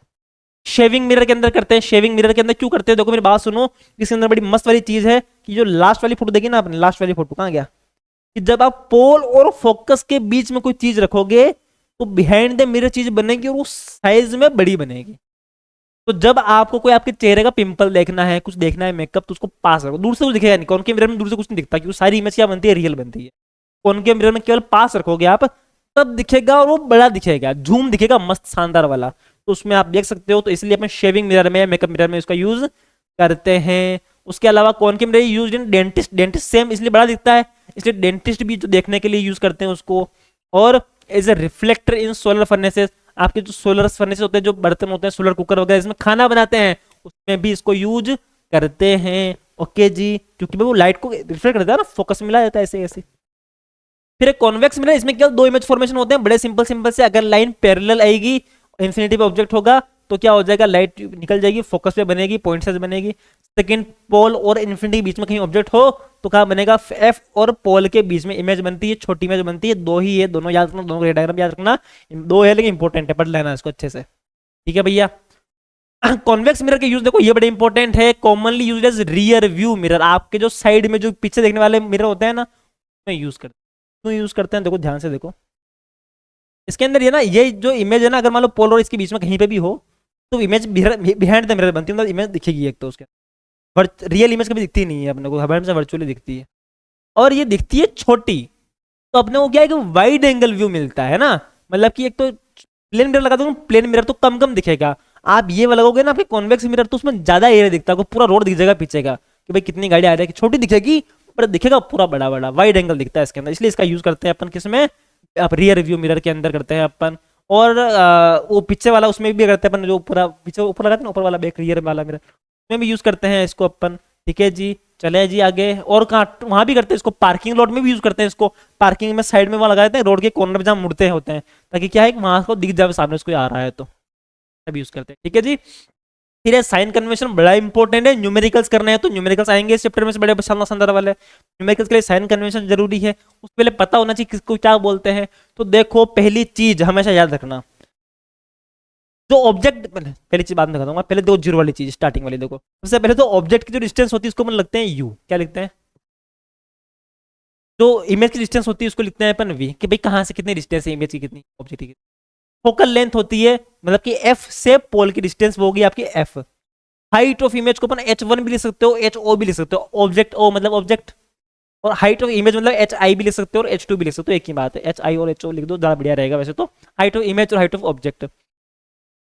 शेविंग मिरर के अंदर करते हैं। शेविंग मिरर के अंदर क्यों करते हैं, देखो मेरी बात सुनो, इसके अंदर बड़ी मस्त वाली चीज है कि जो लास्ट वाली फोटो देखी ना आपने, लास्ट वाली फोटो कहाँ गया, कि जब आप पोल और फोकस के बीच में कोई चीज रखोगे तो बिहाइंड द मिरर चीज बनेगी और वो साइज में बड़ी बनेगी। तो जब आपको कोई आपके चेहरे का पिंपल देखना है, कुछ देखना है मेकअप, तो उसको पास रखो, दूर से कुछ दिखेगा नहीं। कॉनकेव मिरर में दूर से कुछ नहीं दिखता, क्योंकि सारी इमेज क्या बनती है, रियल बनती है। कॉनकेव मिरर में केवल पास रखोगे आप, तब दिखेगा और वो बड़ा दिखेगा, झूम दिखेगा मस्त शानदार वाला। तो उसमें आप देख सकते हो, तो इसलिए अपने शेविंग मिरर में, मेकअप मिरर में उसका यूज करते हैं। उसके अलावा concave mirror used in dentist, dentist same इसलिए बड़ा दिखता है, इसलिए डेंटिस्ट भी जो देखने के लिए यूज करते हैं उसको। और as a reflector in solar furnaces, आपके जो सोलर फर्नेसेस होते हैं, जो बर्तन होते हैं, सोलर कुकर वगैरह इसमें खाना बनाते हैं, उसमें भी इसको यूज करते हैं। ओके जी, क्योंकि वो लाइट को रिफ्लेक्ट करता है ना, फोकस मिला जाता है ऐसे ऐसे। फिर एक कॉन्वेक्स मिरर, इसमें क्या दो इमेज फॉर्मेशन होते हैं बड़े सिंपल सिंपल से। अगर लाइन पैरेलल आएगी, इंफिनिटी पे ऑब्जेक्ट होगा, तो क्या हो जाएगा, लाइट निकल जाएगी, फोकस पे बनेगी, पॉइंट से बनेगी। सेकंड, पोल और इन्फिनिटी के बीच में कहीं ऑब्जेक्ट हो तो कहाँ बनेगा, एफ और पोल के बीच में इमेज बनती है, छोटी इमेज बनती है। दो ही है, दोनों याद रखना, दोनों का डायग्राम याद रखना। दो है लेकिन इंपॉर्टेंट है, पढ़ लेना इसको अच्छे से, ठीक है भैया। कॉन्वेक्स मिरर के यूज देखो, ये बड़े इंपॉर्टेंट है। Commonly use as rear view mirror, आपके जो साइड में जो पीछे देखने वाले मिरर होते हैं ना, उसमें यूज करते हैं। क्यों यूज करते हैं, देखो ध्यान से देखो। इसके अंदर ये ना, ये जो इमेज है ना, अगर मान लो पोल और इसके बीच में कहीं पे भी हो, तो इमेज बिहाइंड द मिरर बनती है, मतलब इमेज दिखेगी एक तो उसके। रियल इमेज कभी दिखती नहीं है अपने को, हमेशा वर्चुअली दिखती है, और ये दिखती है छोटी। तो अपने को क्या है कि वाइड एंगल व्यू मिलता है ना, मतलब कि एक तो प्लेन मिरर लगा दो, प्लेन मिरर तो कम कम दिखेगा। आप ये लगाओगे ना आपके कॉन्वेक्स मिरर, तो उसमें ज्यादा एरिया दिखता है, पूरा रोड दिख जाएगा पीछे का, कि भाई कितनी गाड़ी आ रही है। छोटी दिखेगी पर दिखेगा पूरा बड़ा बड़ा, वाइड एंगल दिखता है इसके अंदर, इसलिए इसका यूज करते हैं अपन किसमें, आप रियर व्यू मिरर के अंदर करते हैं अपन। और वो पीछे वाला उसमें भी करते हैं अपन, जो पूरा पीछे ऊपर लगाते हैं ना, ऊपर वाला बैक रियर वाला मिरर, उसमें भी यूज करते हैं इसको अपन। ठीक है जी, चले जी आगे। और कहाँ वहां भी करते हैं इसको, पार्किंग लॉट में भी यूज करते हैं इसको। पार्किंग में साइड में वहां लगा देते हैं, रोड के कॉर्नर पे जहाँ मुड़ते होते हैं, ताकि क्या है कि वहां को दिख जाए सामने उसको आ रहा है, तो तभी यूज करते हैं। ठीक है जी। फिर है साइन कन्वेंशन, बड़ा इंपॉर्टेंट है। न्यूमेरिकल्स करने हैं तो न्यूमेरिकल्स आएंगे इस चैप्टर में से, बड़े शानदार वाले। न्यूमेरिकल्स के लिए साइन कन्वेंशन जरूरी है, उससे पहले पता होना चाहिए किसको क्या बोलते हैं। तो देखो, पहली चीज हमेशा याद रखना, जो ऑब्जेक्ट, पहली चीज बाद में बताऊंगा, पहले दो जीरो वाली चीज स्टार्टिंग वाली देखो। सबसे पहले तो ऑब्जेक्ट की जो डिस्टेंस होती है उसको अपन लगते हैं यू, क्या लिखते हैं, जो इमेज की डिस्टेंस होती है उसको लिखते हैं अपन वी, कि भाई कहां से कितनी डिस्टेंस है इमेज की, कितनी ऑब्जेक्ट की। फोकल लेंथ होती है, मतलब कि एफ से पोल की डिस्टेंस वो होगी आपकी एफ। हाइट ऑफ इमेज को अपन h1 भी लिख सकते हो, ho भी लिख सकते हो। ऑब्जेक्ट ओ मतलब ऑब्जेक्ट, और हाइट ऑफ इमेज मतलब hi भी लिख सकते हो और h2 भी लिख सकते हो, एक ही बात है। hi और ho लिख दो, ज्यादा बढ़िया रहेगा वैसे तो। हाइट ऑफ इमेज और हाइट ऑफ ऑब्जेक्ट,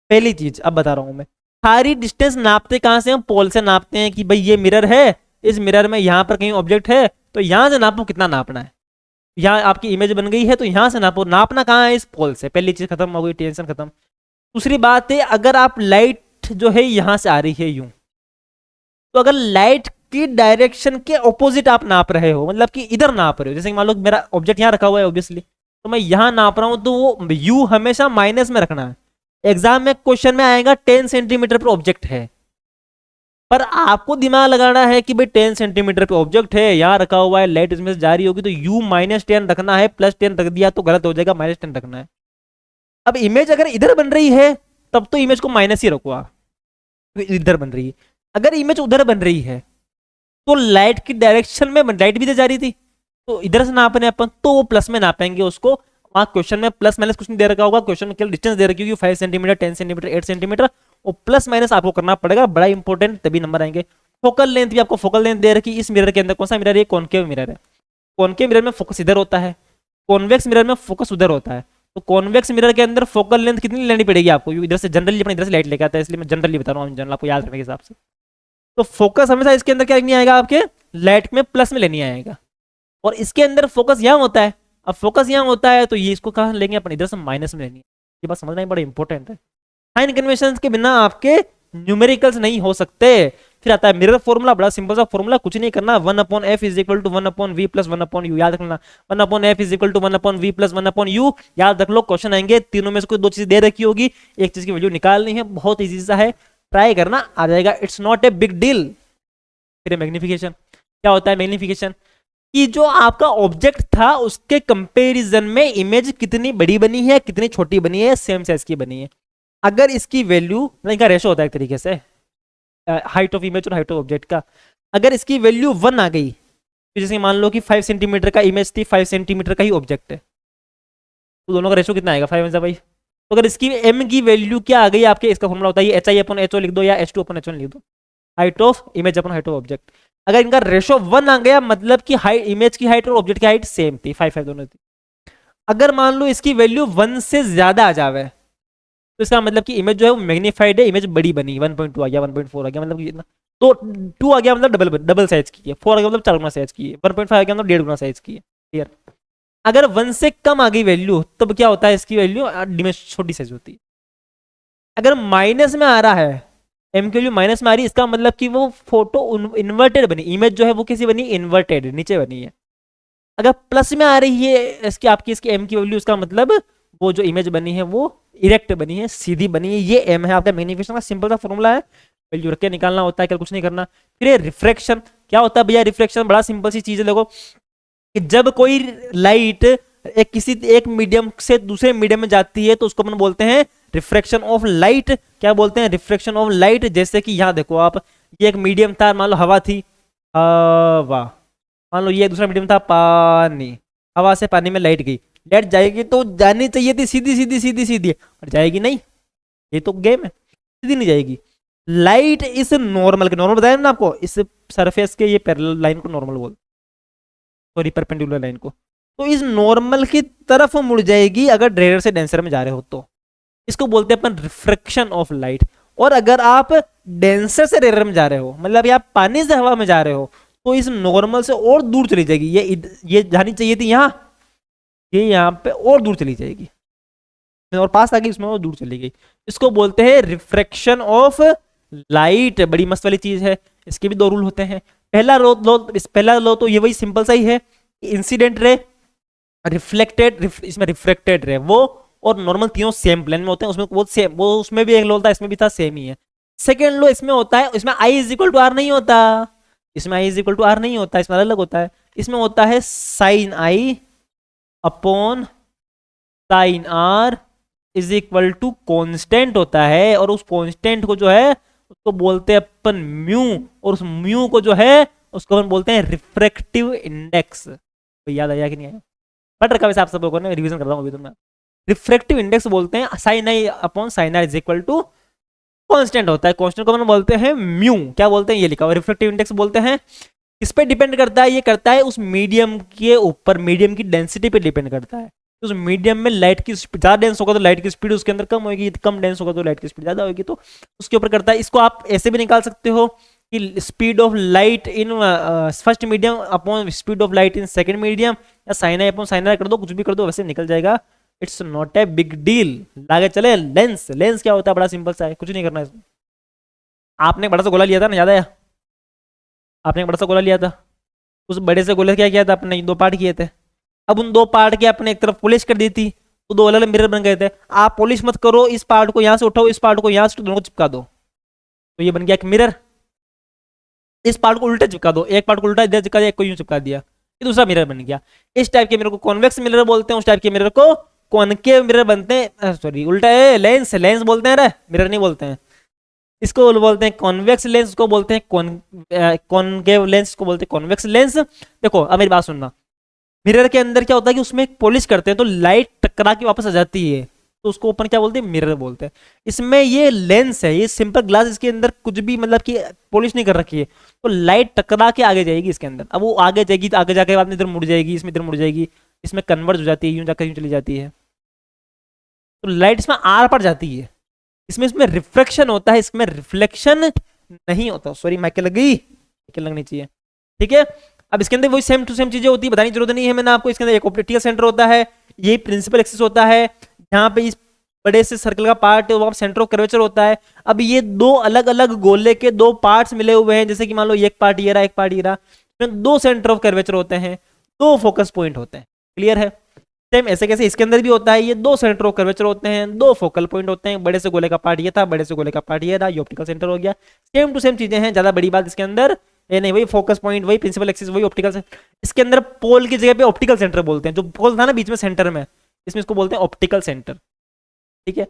पहली चीज अब बता रहा हूं मैं। सारी डिस्टेंस नापते कहां से, हम पोल से नापते हैं, कि भाई ये मिरर है, इस मिरर में यहां पर कहीं ऑब्जेक्ट है, तो यहां से नापो कितना नापना है। यहाँ आपकी इमेज बन गई है तो यहां से नापो, नापना कहाँ है, इस पोल से। पहली चीज खत्म हो गई, टेंशन खत्म। दूसरी बात है, अगर आप लाइट जो है यहां से आ रही है यूं, तो अगर लाइट की डायरेक्शन के ऑपोजिट आप नाप रहे हो, मतलब कि इधर नाप रहे हो, जैसे कि मान लो मेरा ऑब्जेक्ट यहाँ रखा हुआ है ऑब्वियसली, तो मैं यहां नाप रहा हूं, तो वो यू हमेशा माइनस में रखना है। एग्जाम में क्वेश्चन में आएगा 10 सेंटीमीटर पर ऑब्जेक्ट है, पर आपको दिमाग लगाना है कि भाई 10 सेंटीमीटर पे ऑब्जेक्ट है, यहाँ रखा हुआ है, लाइट इसमें से जा रही होगी, तो यू -10 रखना है, +10 रख दिया तो गलत हो जाएगा, -10 रखना है। अब इमेज अगर इधर बन रही है तब तो इमेज को माइनस ही रखो आप, इधर बन रही है। अगर इमेज उधर बन रही है तो लाइट की डायरेक्शन में, लाइट भी इधर जा रही थी, तो इधर से नापने अपन, तो वो प्लस में नापेंगे उसको। वहां क्वेश्चन में प्लस माइनस कुछ नहीं दे रखा होगा, क्वेश्चन में केवल डिस्टेंस दे रखी होगी, 5 सेंटीमीटर, 10 सेंटीमीटर, 8 सेंटीमीटर, वो प्लस माइनस आपको करना पड़ेगा, बड़ा इंपॉर्टेंट, तभी नंबर आएंगे। फोकल लेंथ भी आपको फोकल लेंथ दे रखी इस मिरर के अंदर। कौन सा मिरर है, कॉनकेव मिरर है। कॉनकेव मिरर में फोकस इधर होता है, कॉन्वेक्स मिरर में फोकस उधर होता है। तो कॉन्वेक्स मिरर के अंदर फोकल लेंथ कितनी लेनी पड़ेगी आपको, इधर से जनरली अपने इधर से लाइट लेके आता है, इसलिए मैं जनरली बता रहा हूँ, जनरल आपको याद रखने के हिसाब से। तो फोकस हमेशा इसके अंदर क्या नहीं आएगा, आपके लाइट में प्लस में लेनी आएगा, और इसके अंदर फोकस यहाँ होता है। अब फोकस यहाँ होता है तो ये इसको कहाँ लेंगे अपन, इधर से माइनस में लेनी है। ये बात समझना ही बड़ा इंपॉर्टेंट है। साइन कन्वेंशन के बिना आपके न्यूमेरिकल्स नहीं हो सकते। फिर आता है मिरर फॉर्मूला, बड़ा सिंपल सा फॉर्मूला, कुछ नहीं करना, 1/f = 1/v + 1/u, याद रखना। 1/f = 1/v + 1/u, याद रख लो। क्वेश्चन आएंगे, तीनों में से कोई दो चीज दे रखी होगी, एक चीज की वैल्यू निकालनी है, बहुत ईजी सा है, ट्राई करना, आ जाएगा, it's not a big deal. फिर मैग्निफिकेशन, क्या होता है मैग्निफिकेशन, कि जो आपका ऑब्जेक्ट था उसके कंपैरिजन में इमेज कितनी बड़ी बनी है, कितनी छोटी बनी है, सेम साइज की बनी है। अगर इसकी वैल्यू, इनका रेशो होता है एक तरीके से, हाइट ऑफ इमेज और हाइट ऑफ ऑब्जेक्ट का, अगर इसकी वैल्यू 1 आ गई, तो जैसे मान लो कि 5 सेंटीमीटर का इमेज थी, 5 सेंटीमीटर का ही ऑब्जेक्ट है, तो दोनों का रेशो कितना आएगा, 5 भाई। तो अगर इसकी m की वैल्यू क्या आ गई आपके, इसका फॉर्मूला होता है HI/HO लिख दो, या H2/H1 लिख दो, height of image upon height of object. अगर इनका रेशो 1 आ गया, मतलब कि हाइट, इमेज की हाइट और ऑब्जेक्ट की हाइट सेम थी, 5 दोनों थी। अगर मान लो इसकी वैल्यू 1 से ज्यादा आ जावे, तो इसका मतलब कि इमेज जो है वो मैग्नीफाइड है, इमेज बड़ी बनी, 1.2 आ गया, 1.4 आ गया, मतलब कि तो 2 आ गया मतलब डबल डबल साइज की है, 4 आ गया मतलब 4 गुना साइज की है, 1.5 आ गया मतलब 1.5 गुना साइज की है। क्लियर। अगर 1 से कम आ गई वैल्यू तब क्या होता है, इसकी वैल्यू छोटी साइज होती है। अगर माइनस में आ रहा है, एम की वैल्यू माइनस में आ रही है, इसका मतलब कि वो फोटो इन्वर्टेड बनी, इमेज जो है वो कैसी बनी, इन्वर्टेड, नीचे बनी है। अगर प्लस में आ रही है इसकी आपकी इसकी एम की वैल्यू, इसका मतलब वो जो इमेज बनी है वो इरेक्ट बनी है, सीधी बनी है। ये एम है आपका मैग्नीफिकेशन का सिंपल सा फॉर्मूला है, वैल्यू रख के निकालना होता है, क्या कुछ नहीं करना। फिर ये रिफ्रैक्शन क्या होता है भैया, रिफ्रैक्शन बड़ा सिंपल सी चीज है। देखो कि जब कोई लाइट एक मीडियम से दूसरे मीडियम में जाती है तो उसको अपन बोलते हैं रिफ्रैक्शन ऑफ लाइट। क्या बोलते हैं, रिफ्रैक्शन ऑफ लाइट। जैसे कि यहाँ देखो आप, ये एक मीडियम था, मान लो हवा थी, हवा, मान लो ये दूसरा मीडियम था पानी, हवा से पानी में लाइट गई, लाइट जाएगी तो जानी चाहिए थी सीधी सीधी सीधी सीधी, और जाएगी नहीं, ये तो गेम है, सीधी नहीं जाएगी। लाइट इस नॉर्मल के, नॉर्मल बताया ना आपको, इस सरफेस के ये पैरेलल लाइन को नॉर्मल बोल, सॉरी परपेंडिकुलर लाइन को, तो इस नॉर्मल की तरफ मुड़ जाएगी अगर रेयर से डेंसर में जा रहे हो तो, इसको बोलते हैं अपन रिफ्रैक्शन ऑफ लाइट। और अगर आप डेंसर से रेयर में जा रहे हो, मतलब आप पानी से हवा में जा रहे हो, तो इस नॉर्मल से और दूर चली जाएगी, ये जानी चाहिए थी यहाँ, ये यहाँ पे और दूर चली जाएगी, और पास आ गई उसमें और दूर चली गई। इसको बोलते हैं रिफ्रैक्शन ऑफ लाइट। बड़ी मस्त वाली चीज है, इसके भी 2 रूल होते हैं। पहला लो तो ये वही सिंपल सा ही है, इंसिडेंट रे, रिफ्लेक्टेड, इसमें रिफ्रैक्टेड रे वो और नॉर्मल तीनों सेम प्लेन में होते हैं, उसमें वो सेम, वो उसमें भी एक लो था, इसमें भी था, सेम ही है। सेकेंड लो इसमें होता है, इसमें i is equal to r नहीं होता, इसमें i is equal to r नहीं होता, इसमें अलग होता है। इसमें होता है sine i upon sine r is equal to constant होता है, और उस कॉन्स्टेंट को जो है उसको बोलते हैं अपन म्यू, और उस म्यू को जो है उसको अपन बोलते हैं रिफ्रैक्टिव इंडेक्स। तो याद आया कि नहीं आया, पढ़ रखा वैसे आप सब लोगों ने, रिवीजन कर रहा हूँ अभी तो मैं। रिफ्रैक्टिव इंडेक्स बोलते हैं sine i upon sine r is equal to constant होता है, कांस्टेंट को अपन बोलते हैं म्यू। क्या बोलते हैं, ये लिखा हुआ रिफ्रैक्टिव इंडेक्स बोलते हैं। किस पे डिपेंड करता है, ये करता है उस मीडियम के ऊपर, मीडियम की डेंसिटी पे डिपेंड करता है। उस मीडियम में लाइट की स्पीड ज्यादा डेंस होगा तो लाइट की स्पीड उसके अंदर कम होगी, कम डेंस होगा तो लाइट की स्पीड ज्यादा होगी, तो उसके ऊपर करता है। इसको आप ऐसे भी निकाल सकते हो कि speed of light in first medium upon speed of light in second medium, या sine i upon sine r कर दो, कुछ भी कर दो, वैसे निकल जाएगा। It's not a big deal. लागे चले लेंस, लेंस क्या होता है, बड़ा सिंपल सा है, कुछ नहीं करना है इसमें। आपने बड़ा सा गोला लिया था ना, याद आया, आपने बड़ा सा गोला लिया था, उस बड़े से गोले क्या किया था आपने, 2 पार्ट किए थे। अब उन 2 पार्ट के आपने एक तरफ पॉलिश कर दी थी, तो 2 अलग अलग मिरर बन गए थे। आप पॉलिश मत करो, इस पार्ट को यहाँ से उठाओ, इस पार्ट को यहाँ से, दोनों को चिपका दो, तो ये बन गया एक मिरर। इस पार्ट को उल्टा चिपका दो, एक पार्ट को उल्टा चिपका दिया, एक को यूं चिपका दिया, ये दूसरा मिरर बन गया। इस टाइप के मिरर को कॉन्वेक्स मिरर बोलते हैं, उस टाइप के मिरर को कॉनकेव मिरर बनते हैं, सॉरी उल्टा है, लेंस, लेंस बोलते हैं, रे मिरर नहीं बोलते हैं। इसको बोलते हैं कॉन्वेक्स लेंस, इसको बोलते हैं कॉनकेव लेंस, इसको बोलते हैं कॉन्वेक्स लेंस। देखो अब मेरी बात सुनना, मिरर के अंदर क्या होता है कि उसमें पॉलिश करते हैं तो लाइट टकरा के वापस आ जाती है, तो उसको ऊपर क्या बोलते हैं, मिरर बोलते हैं। इसमें ये लेंस है, ये सिंपल ग्लास, इसके अंदर कुछ भी मतलब कि पॉलिश नहीं कर रखी है, तो लाइट टकरा के आगे जाएगी इसके अंदर। अब वो आगे जाएगी तो आगे जाके बाद में इधर मुड़ जाएगी, इसमें इधर मुड़ जाएगी, इसमें कन्वर्ज हो जाती है, यूं जाकर यूं चली जाती है, तो लाइट इसमें आर पर जाती है। इसमें रिफ्रैक्शन होता है, इसमें रिफ्लेक्शन नहीं होता। सॉरी माइक लग गई, माइक लगनी चाहिए, ठीक है। अब इसके अंदर वही सेम टू सेम चीजें होती है, बताने की जरूरत नहीं है मैंने आपको। इसके अंदर एक ऑप्टिकल सेंटर होता है, ये प्रिंसिपल एक्सिस होता है, यहाँ पे इस बड़े से सर्कल का पार्ट है वहां सेंटर ऑफ कर्वेचर होता है। अब ये 2 अलग अलग गोले के 2 पार्ट्स मिले हुए हैं, जैसे कि मान लो एक पार्ट ये रहा, एक पार्ट ये रहा, 2 सेंटर ऑफ कर्वेचर होते हैं, 2 फोकस पॉइंट होते हैं। क्लियर है, सेम ऐसे कैसे इसके अंदर भी होता है, ये 2 सेंटर ऑफ कर्वेचर होते हैं, 2 फोकल पॉइंट होते हैं। बड़े से गोले का पार्ट ये था, बड़े से गोले का पार्ट ये रहा, ये ऑप्टिकल सेंटर हो गया। सेम टू सेम चीजें हैं, ज्यादा बड़ी बात इसके अंदर ये नहीं, वही फोकस पॉइंट, वही प्रिंसिपल एक्सिस, वही ऑप्टिकल सेंटर। इसके अंदर पोल की जगह पे ऑप्टिकल सेंटर बोलते हैं, जो पोल था ना बीच में सेंटर में, इसमें इसको बोलते हैं ऑप्टिकल सेंटर, ठीक है।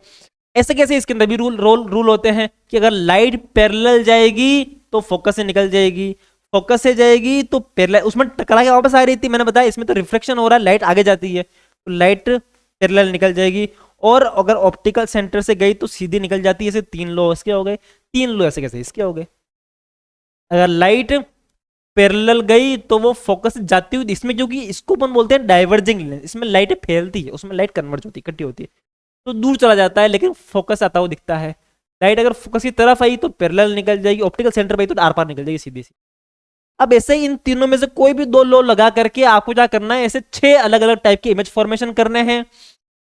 ऐसे कैसे इसके अंदर भी रूल होते हैं कि अगर लाइट पैरेलल जाएगी तो फोकस से निकल जाएगी, फोकस से जाएगी तो पैरेलल, उसमें टकरा के वापस आ रही थी, मैंने बताया इसमें तो रिफ्लेक्शन हो रहा है, लाइट आगे जाती है तो लाइट पैरेलल निकल जाएगी। और अगर ऑप्टिकल सेंटर से गई तो सीधी निकल जाती है। ऐसे 3 लो इसके हो गए, 3 लो ऐसे कैसे इसके हो गए। अगर लाइट पैरेलल गई तो वो फोकस जाती हुई, इसमें जो कि इसको अपन बोलते हैं डाइवर्जिंग लेंस, इसमें लाइट फैलती है, उसमें लाइट कन्वर्ज होती है, इकट्ठी होती है, तो दूर चला जाता है, लेकिन फोकस आता हुआ दिखता है। लाइट अगर फोकस की तरफ आई तो पैरेलल निकल जाएगी, ऑप्टिकल सेंटर पे आई तो आर पार निकल जाएगी सीधी सी। अब ऐसे ही इन तीनों में से कोई भी दो लो लगा करके आपको क्या करना है, ऐसे 6 अलग अलग टाइप के इमेज फॉर्मेशन करने हैं।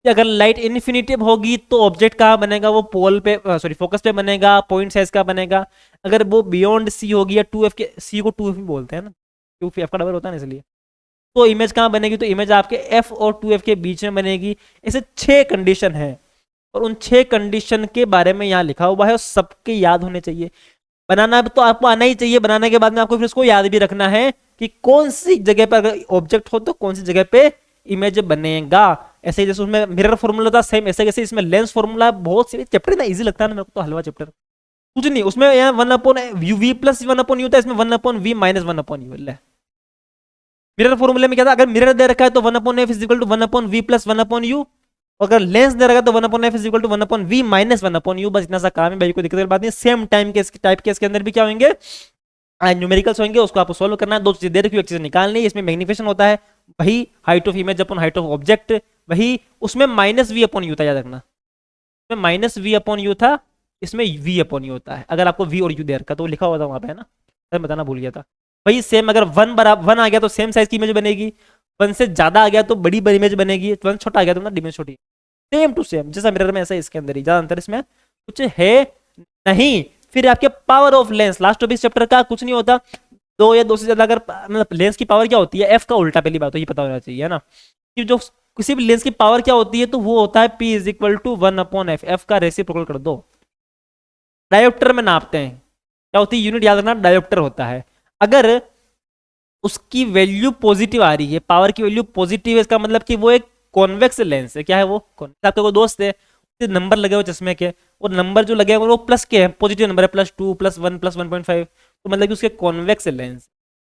अगर लाइट इन्फिनिटिव होगी तो ऑब्जेक्ट कहाँ बनेगा, वो पोल पे सॉरी फोकस पे बनेगा, पॉइंट साइज का बनेगा। अगर वो बियॉन्ड सी होगी या 2f के, सी को 2f भी बोलते हैं ना, 2f का डबल होता है ना इसलिए, तो इमेज कहाँ बनेगी, तो इमेज आपके f और 2f के बीच में बनेगी। ऐसे 6 कंडीशन है और उन 6 कंडीशन के बारे में यहाँ लिखा हुआ है और सबके याद होने चाहिए। बनाना तो आपको आना ही चाहिए, बनाने के बाद में आपको फिर उसको याद भी रखना है कि कौन सी जगह पर अगर ऑब्जेक्ट हो तो कौन सी जगह पे इमेज बनेगा। ऐसे जैसे उसमें मिरर फॉर्मूला था सेम ऐसे कैसे इसमें लेंस फॉर्मूला। बहुत सी चैप्टर ना इजी लगता है ना मेरे को तो, हलवा चैप्टर कुछ नहीं उसमें। यहाँ 1/u v प्लस 1/u था, इसमें 1/v माइनस 1/u। मिरर फॉर्मूले में क्या था, अगर मिरर दे रखा है तो 1/f is equal to 1/v plus 1/u, अगर लेंस दे रखा है तो 1/f is equal to 1/v minus 1/u। बस इतना सा काम है भाई, कोई दिक्कत की बात नहीं। सेम टाइम के टाइप के इसके अंदर भी क्या होंगे, न्यूमेरिकल्स होंगे, उसको आपको सोल्व करना है। दो चीजें दे रखी, एक चीज निकालनी है। इसमें मैग्निफिकेशन होता है, वही height of image upon height of object, वही उसमें -v/u था, याद रखना। इसमें -v/u था, इसमें v/u होता है। अगर आपको v और u दे रखा तो लिखा हुआ था वहां पे, है ना, मैं बताना भूल गया था। वही सेम, अगर 1 बराबर 1 आ गया तो सेम साइज की इमेज बनेगी, 1 से ज्यादा आ गया तो बड़ी बड़ी इमेज बनेगी, 1 छोटा आ गया तो ना इमेज छोटी। सेम टू सेम जैसा मिरर में ऐसा इसके अंदर ही, ज्यादा अंतर इसमें कुछ है नहीं। फिर आपके power of lens, last topic chapter का, कुछ नहीं होता। 2 या 2 से ज्यादा अगर मतलब लेंस की पावर क्या होती है, एफ का उल्टा, पहली बात तो ये पता होना चाहिए, है ना, कि जो किसी भी लेंस की पावर क्या होती है तो वो होता है P is equal to 1/f। F का रेसिप्रोकल कर दो। डायोप्टर में नापते हैं, क्या होती है यूनिट, याद रखना डायोप्टर होता है। अगर उसकी वैल्यू पॉजिटिव आ रही है, पावर की वैल्यू पॉजिटिव है, इसका मतलब कि वो एक कॉन्वेक्स लेंस है। क्या है वो, आपके कोई दोस्त है, नंबर लगे हुए चश्मे के, और नंबर जो लगे हुए वो प्लस के हैं, पॉजिटिव नंबर है, +2 +1 +1.5, तो मतलब कि उसके कॉन्वेक्स लेंस।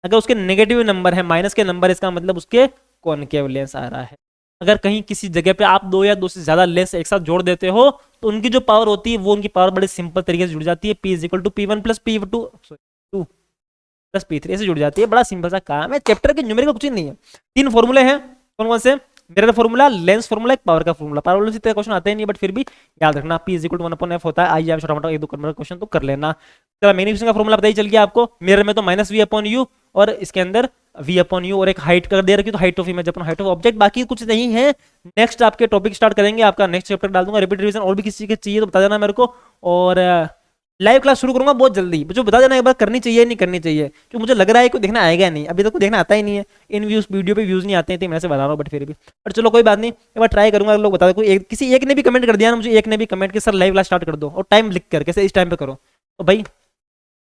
अगर उसके नेगेटिव नंबर है, माइनस के नंबर, इसका मतलब उसके कॉनकेव लेंस आ रहा है। अगर कहीं किसी जगह पे आप 2 या 2 से ज्यादा लेंस एक साथ जोड़ देते हो तो उनकी जो पावर होती है वो उनकी पावर बड़े सिंपल तरीके से जुड़ जाती है। P is equal to P1 plus P2 plus P3 ऐसे जुड़ जाती है। बड़ा सिंपल सा काम है, चैप्टर के न्यूमेरिकल कुछ नहीं है। 3 फॉर्मूले हैं, कौन कौन से, मिरर फॉर्मूला, लेंस फॉर्मूला, एक पावर का फॉर्मूला। पावर से क्वेश्चन आते ही नहीं, बट फिर भी याद रखना P is equal to 1/f होता है। आइए आप छोटा मोटा 1-2 क्वेश्चन तो कर लेना। चलो मैग्नीफिकेशन का फॉर्मूला पता ही चल गया आपको। मिरर में तो -v/u और इसके अंदर v/u, और एक हाइट कर दे रखी तो height of image upon height of object. बाकी कुछ नहीं है। नेक्स्ट आपके टॉपिक स्टार्ट करेंगे, आपका नेक्स्ट चैप्टर डाल दूंगा। रिपीट रिवीजन और भी किसी के चाहिए तो बता देना मेरे को, और लाइव क्लास शुरू करूंगा बहुत जल्दी। मुझे बता देना एक बार करनी चाहिए नहीं करनी चाहिए, क्योंकि मुझे लग रहा है कोई देखना आएगा नहीं, अभी तक कोई देखना आता ही नहीं है। इन व्यूज वीडियो पे व्यूज नहीं आते हैं तो मैं से बता रहा हूँ, बट फिर भी, पर चलो कोई बात नहीं, एक बार ट्राई करूंगा। लोग बता दो, कोई किसी एक ने भी कमेंट कर दिया ना मुझे, एक ने भी कमेंट कि सर लाइव क्लास स्टार्ट कर दो, और टाइम लिख कर कैसे इस टाइम पे करो, तो भाई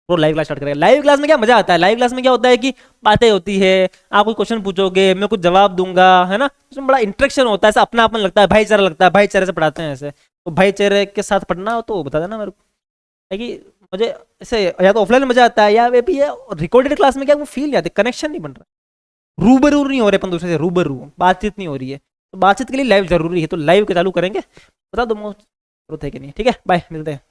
वो लाइव क्लास स्टार्ट करेगा। लाइव क्लास में क्या मजा आता है, लाइव क्लास में क्या होता है कि बातें होती है, आप कोई क्वेश्चन पूछोगे, मैं कुछ जवाब दूंगा, है ना, उसमें बड़ा इंटरेक्शन होता है, ऐसा अपना अपन लगता है, भाईचारा लगता है, भाईचारे से पढ़ाते हैं ऐसे। तो भाईचारे के साथ पढ़ना हो तो बता देना मेरे को, है कि मुझे ऐसे या तो ऑफलाइन मजा आता है, या वे भी रिकॉर्डेड क्लास में क्या वो फील नहीं आती, कनेक्शन नहीं बन रहा, रूबरू नहीं हो रहे अपन दूसरे से, रूबरू बातचीत नहीं हो रही है। तो बातचीत के लिए लाइव जरूरी है, तो लाइव के चालू करेंगे, बता दो जरूरत है कि नहीं। ठीक है, बाय, मिलते हैं।